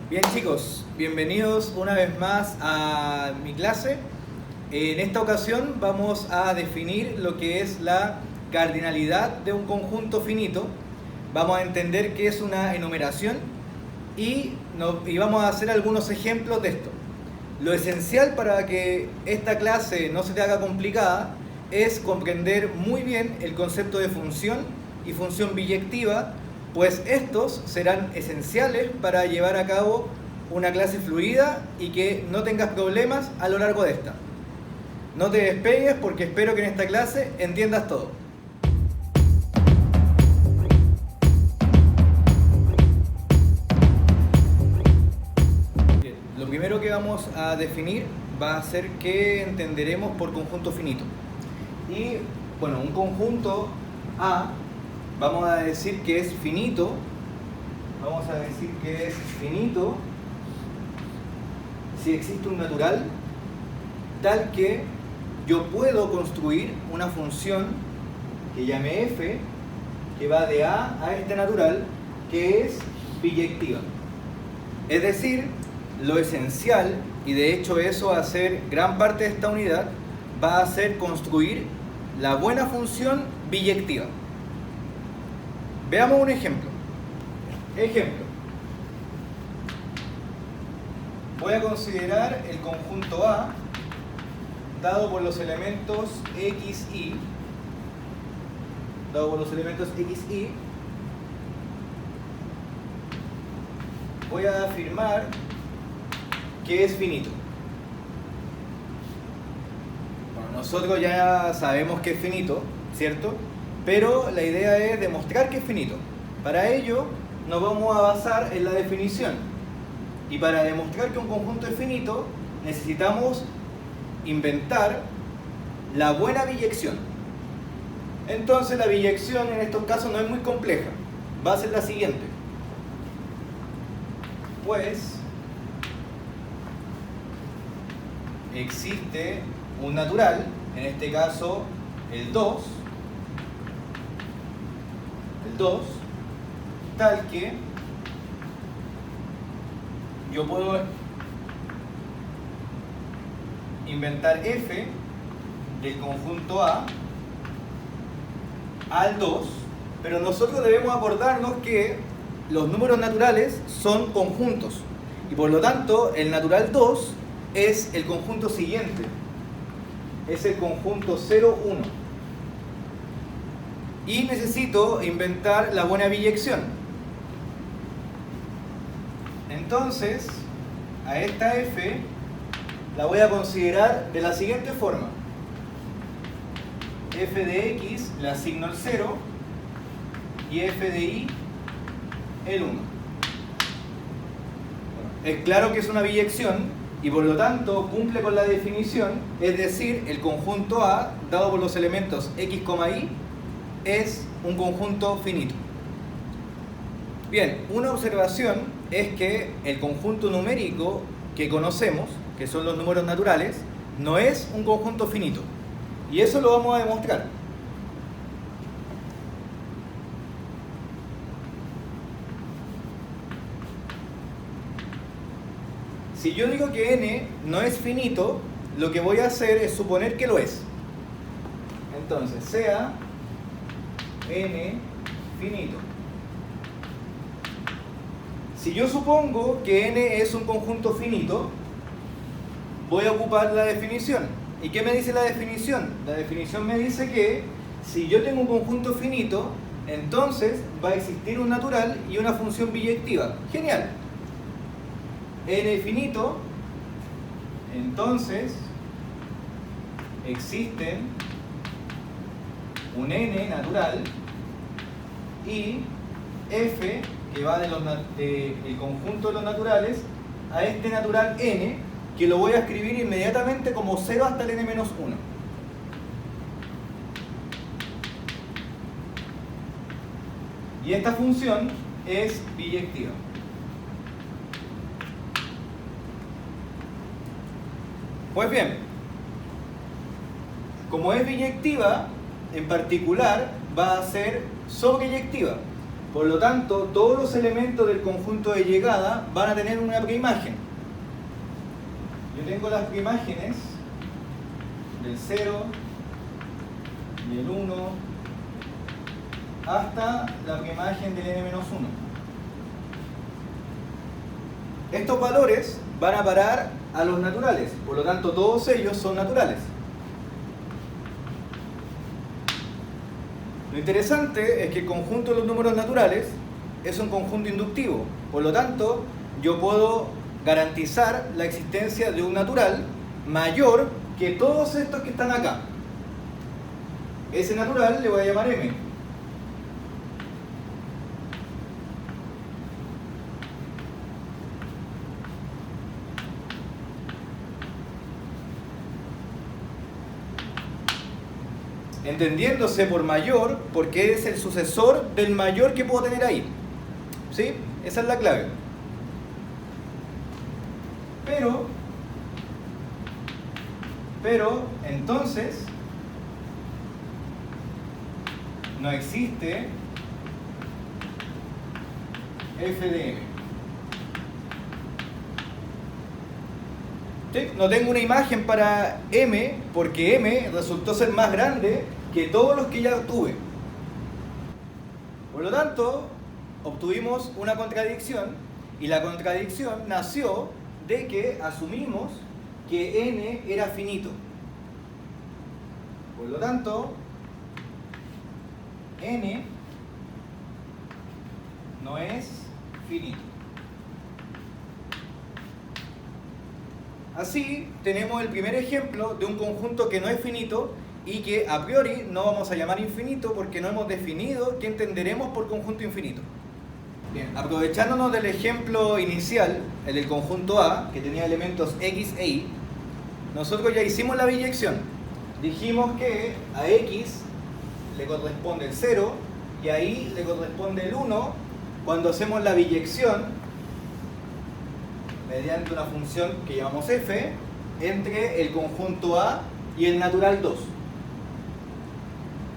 Bien chicos, bienvenidos una vez más a mi clase. En esta ocasión vamos a definir lo que es la cardinalidad de un conjunto finito. Vamos a entender qué es una enumeración y vamos a hacer algunos ejemplos de esto. Lo esencial para que esta clase no se te haga complicada es comprender muy bien el concepto de función y función biyectiva, pues estos serán esenciales para llevar a cabo una clase fluida y que no tengas problemas a lo largo de esta. No te despegues porque espero que en esta clase entiendas todo. Bien, lo primero que vamos a definir va a ser qué entenderemos por conjunto finito. Y bueno, un conjunto A, vamos a decir que es finito. Vamos a decir que es finito si existe un natural tal que yo puedo construir una función que llame f, que va de A a este natural, que es biyectiva. Es decir, lo esencial, y de hecho eso va a ser gran parte de esta unidad, va a ser construir la buena función biyectiva. Veamos un ejemplo. Voy a considerar el conjunto A dado por los elementos x, y. Voy a afirmar que es finito. Bueno, nosotros ya sabemos que es finito, ¿cierto? Pero la idea es demostrar que es finito. Para ello nos vamos a basar en la definición. Y para demostrar que un conjunto es finito, necesitamos inventar la buena biyección. Entonces la biyección en estos casos no es muy compleja. Va a ser la siguiente. Pues existe un natural, en este caso el 2, tal que yo puedo inventar f del conjunto A al 2, pero nosotros debemos acordarnos que los números naturales son conjuntos y por lo tanto el natural 2 es el conjunto siguiente, es el conjunto 0, 1. Y necesito inventar la buena biyección. Entonces, a esta f la voy a considerar de la siguiente forma. F de x le asigno el 0 y f de y el 1. Es claro que es una biyección y por lo tanto cumple con la definición, es decir, el conjunto A dado por los elementos x, y es un conjunto finito. Bien, una observación es que el conjunto numérico que conocemos, que son los números naturales, no es un conjunto finito. Y eso lo vamos a demostrar. Si yo digo que n no es finito, lo que voy a hacer es suponer que lo es. Entonces, sea n finito. Si yo supongo que n es un conjunto finito, voy a ocupar la definición. ¿Y qué me dice la definición? La definición me dice que si yo tengo un conjunto finito, entonces va a existir un natural y una función biyectiva. ¡Genial! N finito, entonces existen un n natural y f que va del conjunto de los naturales a este natural n, que lo voy a escribir inmediatamente como 0 hasta el n-1. Y esta función es biyectiva. Pues bien, como es biyectiva, en particular va a ser sobreyectiva. Por lo tanto, todos los elementos del conjunto de llegada van a tener una preimagen. Yo tengo las preimágenes del 0 y el 1 hasta la preimagen del n-1. Estos valores van a parar a los naturales, por lo tanto todos ellos son naturales. Lo interesante es que el conjunto de los números naturales es un conjunto inductivo, por lo tanto yo puedo garantizar la existencia de un natural mayor que todos estos que están acá. Ese natural le voy a llamar m. Entendiéndose por mayor porque es el sucesor del mayor que puedo tener ahí. ¿Sí? Esa es la clave. Pero entonces no existe f de m. ¿Sí? No tengo una imagen para m porque m resultó ser más grande que todos los que ya tuve. Por lo tanto, obtuvimos una contradicción y la contradicción nació de que asumimos que n era finito. Por lo tanto, n no es finito. Así tenemos el primer ejemplo de un conjunto que no es finito y que a priori no vamos a llamar infinito porque no hemos definido qué entenderemos por conjunto infinito. Bien, aprovechándonos del ejemplo inicial, el del conjunto A, que tenía elementos x e y, nosotros ya hicimos la biyección. Dijimos que a x le corresponde el 0 y a y le corresponde el 1 cuando hacemos la biyección mediante una función que llamamos f entre el conjunto A y el natural 2.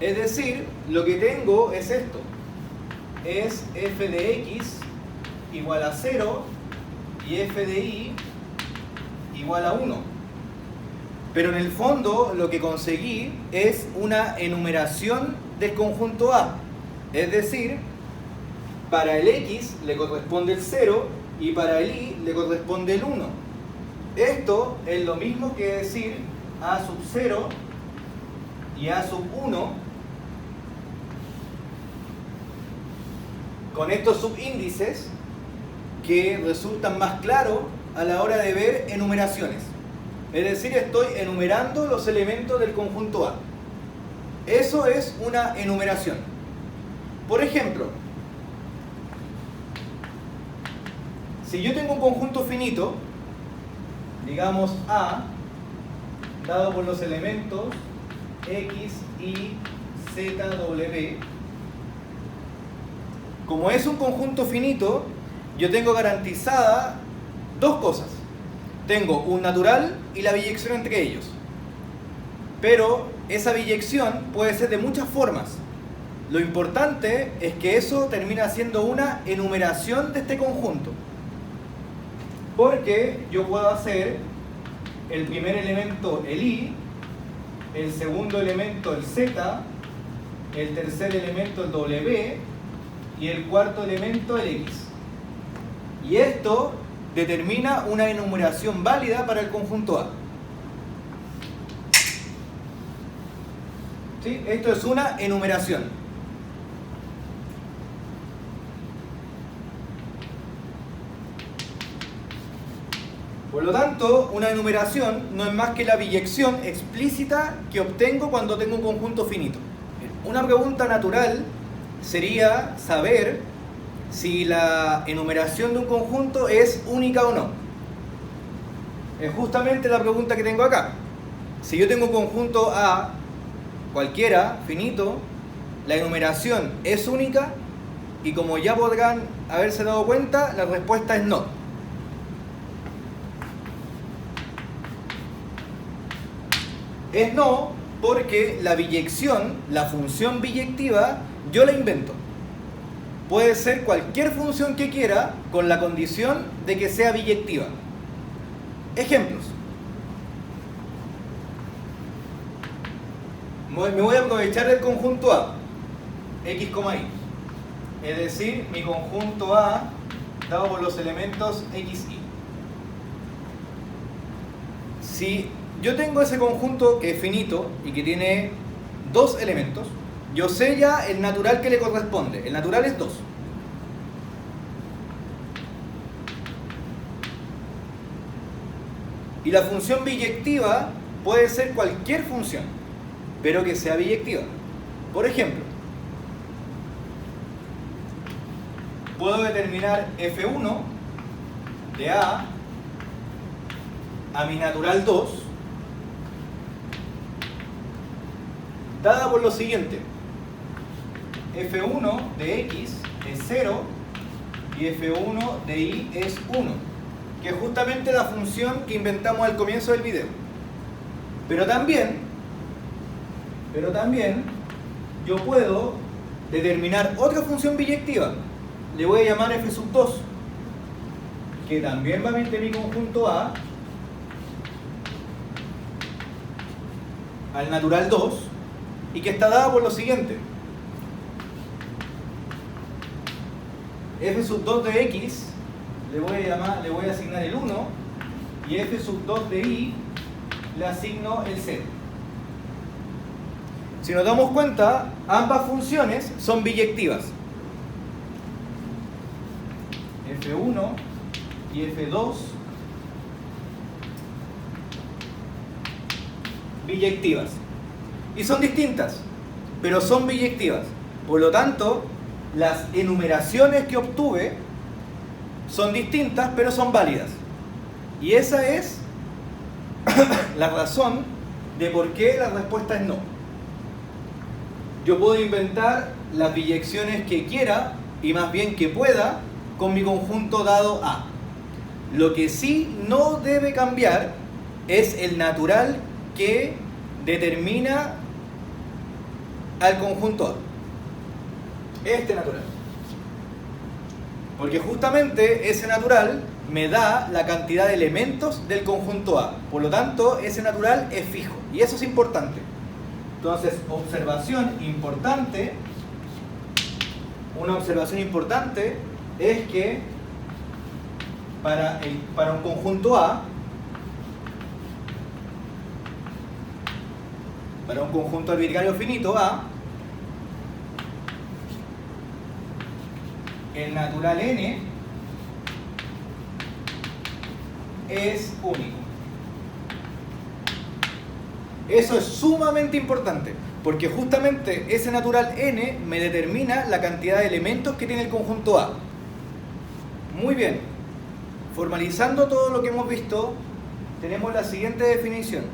Es decir, lo que tengo es esto. Es f de x igual a 0 y f de y igual a 1. Pero en el fondo lo que conseguí es una enumeración del conjunto A. Es decir, para el x le corresponde el 0 y para el y le corresponde el 1. Esto es lo mismo que decir a sub 0 y a sub 1 con estos subíndices que resultan más claros a la hora de ver enumeraciones. Es decir, estoy enumerando los elementos del conjunto A. Eso es una enumeración. Por ejemplo, si yo tengo un conjunto finito, digamos A, dado por los elementos X, Y, Z, W, como es un conjunto finito, yo tengo garantizada dos cosas. Tengo un natural y la biyección entre ellos. Pero esa biyección puede ser de muchas formas. Lo importante es que eso termina siendo una enumeración de este conjunto. Porque yo puedo hacer el primer elemento el y, el segundo elemento el z, el tercer elemento el w y el cuarto elemento el x. Y esto determina una enumeración válida para el conjunto A. ¿Sí? Esto es una enumeración. Por lo tanto, una enumeración no es más que la biyección explícita que obtengo cuando tengo un conjunto finito. Una pregunta natural sería saber si la enumeración de un conjunto es única o no. Es justamente la pregunta que tengo acá. Si yo tengo un conjunto A, cualquiera, finito, la enumeración es única y como ya podrán haberse dado cuenta, la respuesta es no. Es no porque la biyección, la función biyectiva, yo la invento. puede ser cualquier función que quiera con la condición de que sea biyectiva. Ejemplos. Me voy a aprovechar del conjunto A, x, y. Es decir, mi conjunto A dado por los elementos x, y. Si yo tengo ese conjunto que es finito y que tiene dos elementos, yo sé ya el natural que le corresponde. El natural es 2. Y la función biyectiva puede ser cualquier función, pero que sea biyectiva. Por ejemplo, puedo determinar f1 de a mi natural 2 dada por lo siguiente: f1 de x es 0 y f1 de y es 1, que es justamente la función que inventamos al comienzo del video. Pero también yo puedo determinar otra función biyectiva. Le voy a llamar f2, que también va de mi conjunto A al natural 2 y que está dada por lo siguiente: f2 de x le voy a asignar el 1 y f2 de y le asigno el 0. Si nos damos cuenta, ambas funciones son biyectivas. f1 y f2 biyectivas. Y son distintas, pero son biyectivas. Por lo tanto, las enumeraciones que obtuve son distintas, pero son válidas. Y esa es la razón de por qué la respuesta es no. Yo puedo inventar las biyecciones que quiera y más bien que pueda con mi conjunto dado A. Lo que sí no debe cambiar es el natural que determina al conjunto A. Este natural. Porque justamente ese natural me da la cantidad de elementos del conjunto A. Por lo tanto, ese natural es fijo. Y eso es importante. Entonces, observación importante. Una observación importante es que para un conjunto A, para un conjunto arbitrario finito A, el natural n es único. Eso es sumamente importante, porque justamente ese natural n me determina la cantidad de elementos que tiene el conjunto A. Muy bien, formalizando todo lo que hemos visto, tenemos la siguiente definición.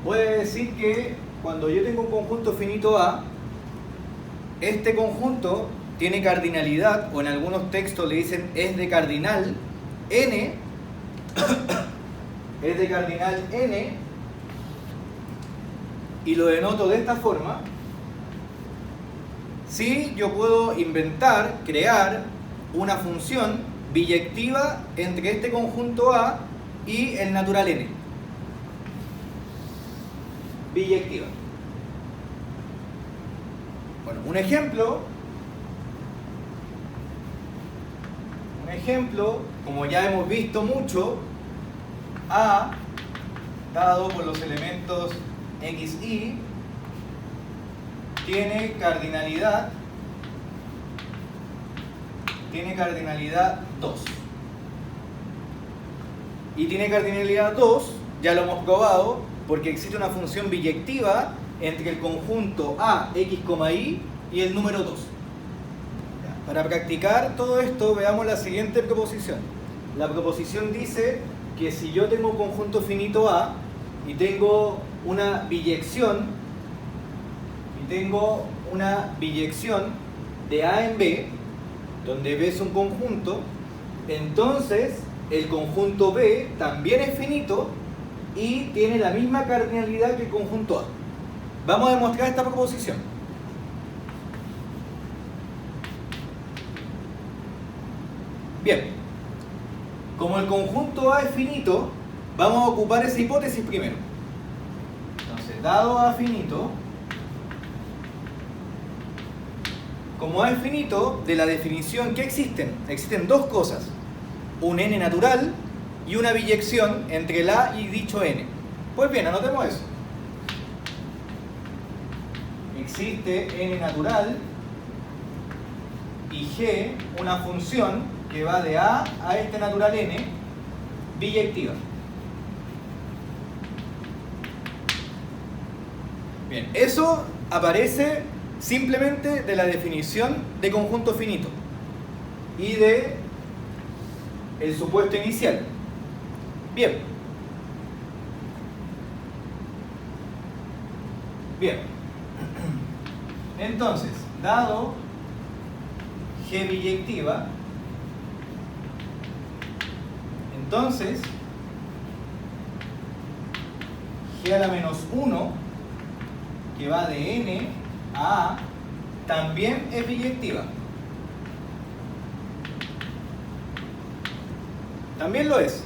Puede decir que cuando yo tengo un conjunto finito A, este conjunto tiene cardinalidad, o en algunos textos le dicen es de cardinal n, es de cardinal n, y lo denoto de esta forma. Si yo puedo inventar, crear una función biyectiva entre este conjunto A y el natural n. Biyectiva. Bueno, un ejemplo, como ya hemos visto mucho, A dado por los elementos x, y tiene cardinalidad 2. Y tiene cardinalidad 2, ya lo hemos probado, porque existe una función biyectiva entre el conjunto A, x, y el número 2. Para practicar todo esto, veamos la siguiente proposición. La proposición dice que si yo tengo un conjunto finito A y tengo una biyección de A en B, donde B es un conjunto, entonces el conjunto B también es finito y tiene la misma cardinalidad que el conjunto A. Vamos a demostrar esta proposición. Bien, como el conjunto A es finito, vamos a ocupar esa hipótesis primero. Entonces, dado A finito, como A es finito, de la definición, ¿qué existen? Existen dos cosas, un n natural y una biyección entre el A y dicho n. Pues bien, anotemos eso. Existe n natural y g, una función que va de A a este natural n, biyectiva. Bien, eso aparece simplemente de la definición de conjunto finito y de el supuesto inicial. Bien. Bien. Entonces, dado g biyectiva, entonces g a la menos 1, que va de n a A, también es biyectiva. También lo es.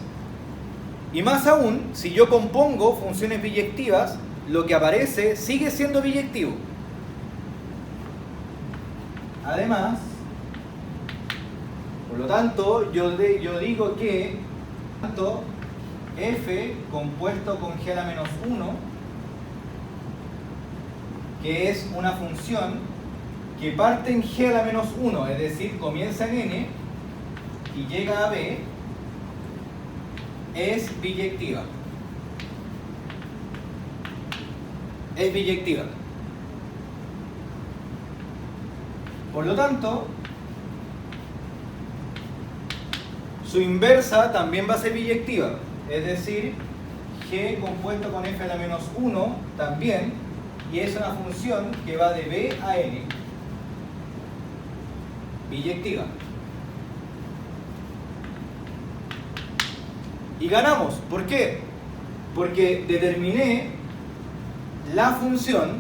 Y más aún, si yo compongo funciones biyectivas, lo que aparece sigue siendo biyectivo. Además, por lo tanto, yo digo que tanto f compuesto con g a la menos 1, que es una función que parte en g a la menos 1, es decir, comienza en n y llega a b, es biyectiva. Es biyectiva. Por lo tanto, su inversa también va a ser biyectiva, es decir, g compuesto con f a la menos 1 también, y es una función que va de b a n, biyectiva. Y ganamos. ¿Por qué? Porque determiné la función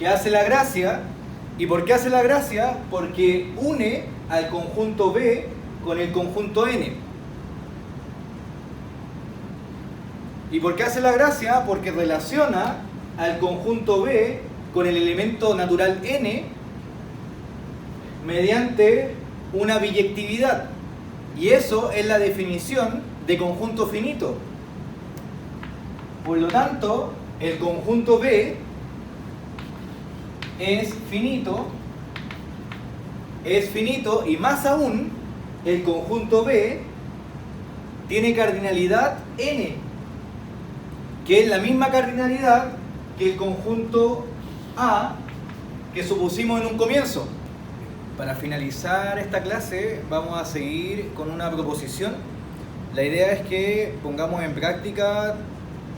que hace la gracia. ¿Y por qué hace la gracia? Porque une al conjunto B con el conjunto N. ¿Y por qué hace la gracia? Porque relaciona al conjunto B con el elemento natural N mediante una biyectividad. Y eso es la definición de conjunto finito. Por lo tanto, el conjunto B es finito y más aún, el conjunto B tiene cardinalidad N, que es la misma cardinalidad que el conjunto A que supusimos en un comienzo. Para finalizar esta clase vamos a seguir con una proposición. La idea es que pongamos en práctica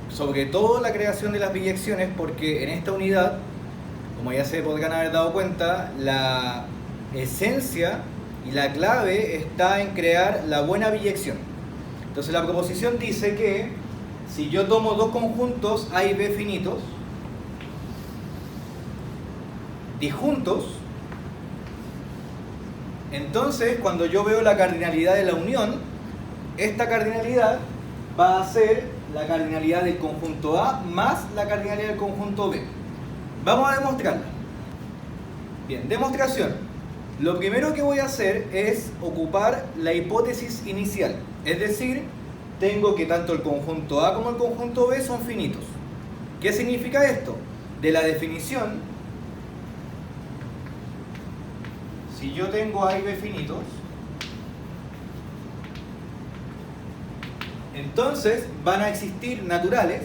sobre todo la creación de las biyecciones, porque en esta unidad, como ya se podrán haber dado cuenta, la esencia y la clave está en crear la buena biyección. Entonces la proposición dice que si yo tomo dos conjuntos A y B finitos disjuntos, entonces cuando yo veo la cardinalidad de la unión, esta cardinalidad va a ser la cardinalidad del conjunto A más la cardinalidad del conjunto B. Vamos a demostrarla. Bien, demostración. Lo primero que voy a hacer es ocupar la hipótesis inicial. Es decir, tengo que tanto el conjunto A como el conjunto B son finitos. ¿Qué significa esto? De la definición, si yo tengo A y B finitos, entonces van a existir naturales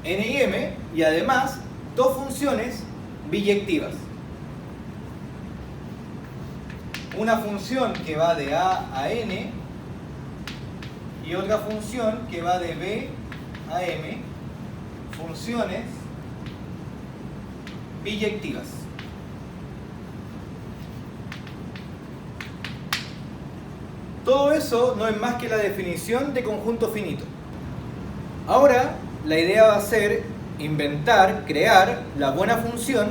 N y M, y además dos funciones biyectivas. Una función que va de A a N y otra función que va de B a M, funciones biyectivas. Todo eso no es más que la definición de conjunto finito. Ahora, la idea va a ser inventar, crear la buena función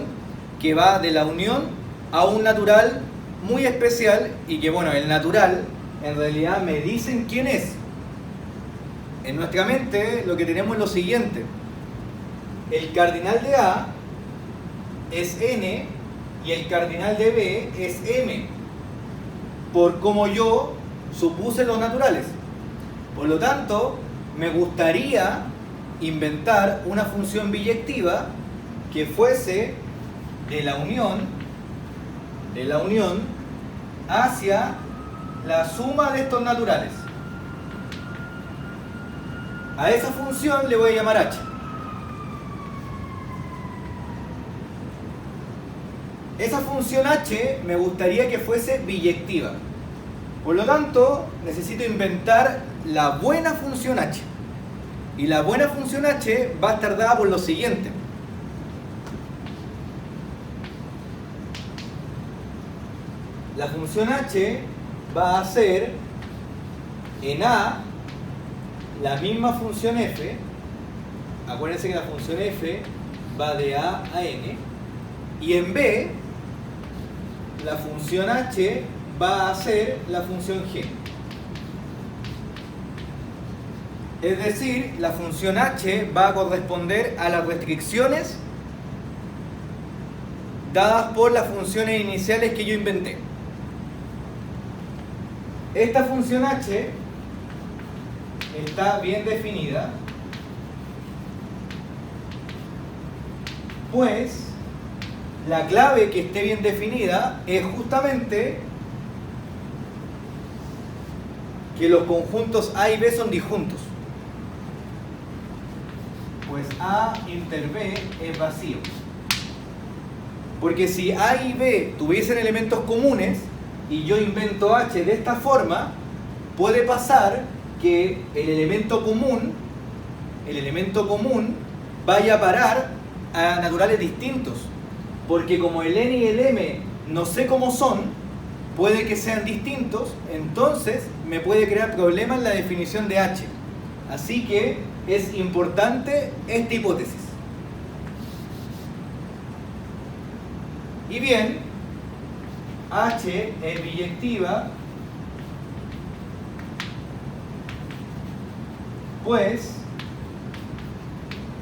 que va de la unión a un natural muy especial y que, bueno, el natural en realidad me dicen quién es. En nuestra mente lo que tenemos es lo siguiente: el cardinal de A es n y el cardinal de B es m, por como yo supuse los naturales. Por lo tanto, me gustaría inventar una función biyectiva que fuese de la unión hacia la suma de estos naturales. A esa función le voy a llamar h. Esa función h me gustaría que fuese biyectiva. Por lo tanto, necesito inventar la buena función h. Y la buena función h va a estar dada por lo siguiente. La función h va a ser en A la misma función f. Acuérdense que la función f va de A a n. Y en B la función h va a ser la función g. Es decir, la función h va a corresponder a las restricciones dadas por las funciones iniciales que yo inventé. Esta función h está bien definida, pues la clave que esté bien definida es justamente que los conjuntos A y B son disjuntos. Pues A inter B es vacío. Porque si A y B tuviesen elementos comunes y yo invento H de esta forma, puede pasar que el elemento común vaya a parar a naturales distintos. Porque como el n y el m no sé cómo son, puede que sean distintos, entonces me puede crear problemas en la definición de H. Así que es importante esta hipótesis. Y bien, H es biyectiva, pues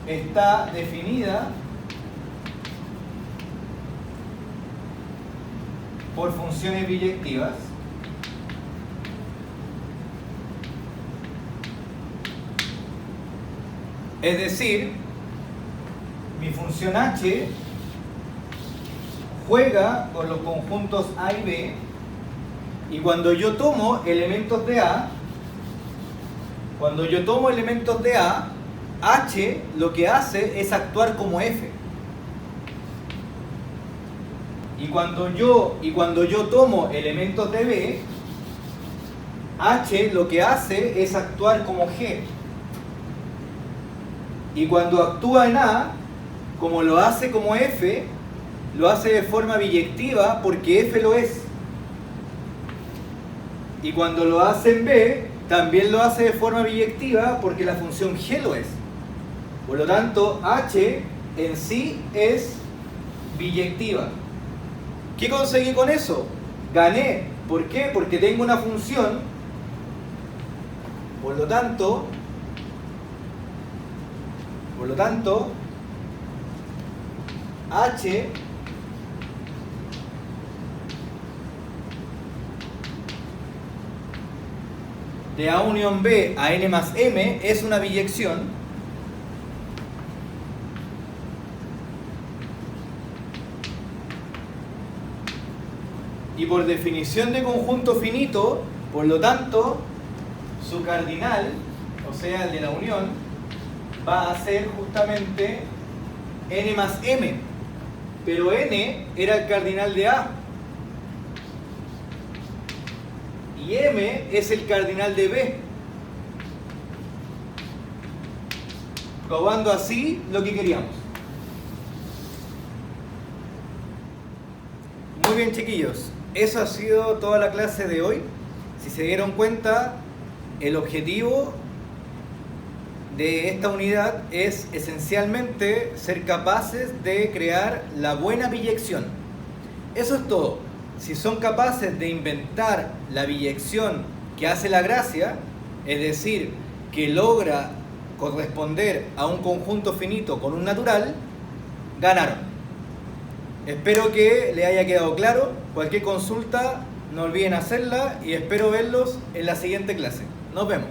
está definida por funciones biyectivas es decir, mi función h juega con los conjuntos A y B y cuando yo tomo elementos de A, H lo que hace es actuar como F. Y cuando yo tomo elementos de B, H lo que hace es actuar como G. Y cuando actúa en A, como lo hace como F, lo hace de forma biyectiva porque F lo es. Y cuando lo hace en B, también lo hace de forma biyectiva porque la función G lo es. Por lo tanto, H en sí es biyectiva. ¿Qué conseguí con eso? Gané. ¿Por qué? Porque tengo una función. Por lo tanto, H de A unión B a n más m es una biyección. Y por definición de conjunto finito, por lo tanto, su cardinal, o sea, el de la unión, va a ser justamente n más m. Pero n era el cardinal de A. Y m es el cardinal de B. Probando así lo que queríamos. Muy bien, chiquillos. Eso ha sido toda la clase de hoy. Si se dieron cuenta, el objetivo de esta unidad es esencialmente ser capaces de crear la buena biyección. Eso es todo. Si son capaces de inventar la biyección que hace la gracia, es decir, que logra corresponder a un conjunto finito con un natural, ganaron. Espero que les haya quedado claro. Cualquier consulta, no olviden hacerla y espero verlos en la siguiente clase. Nos vemos.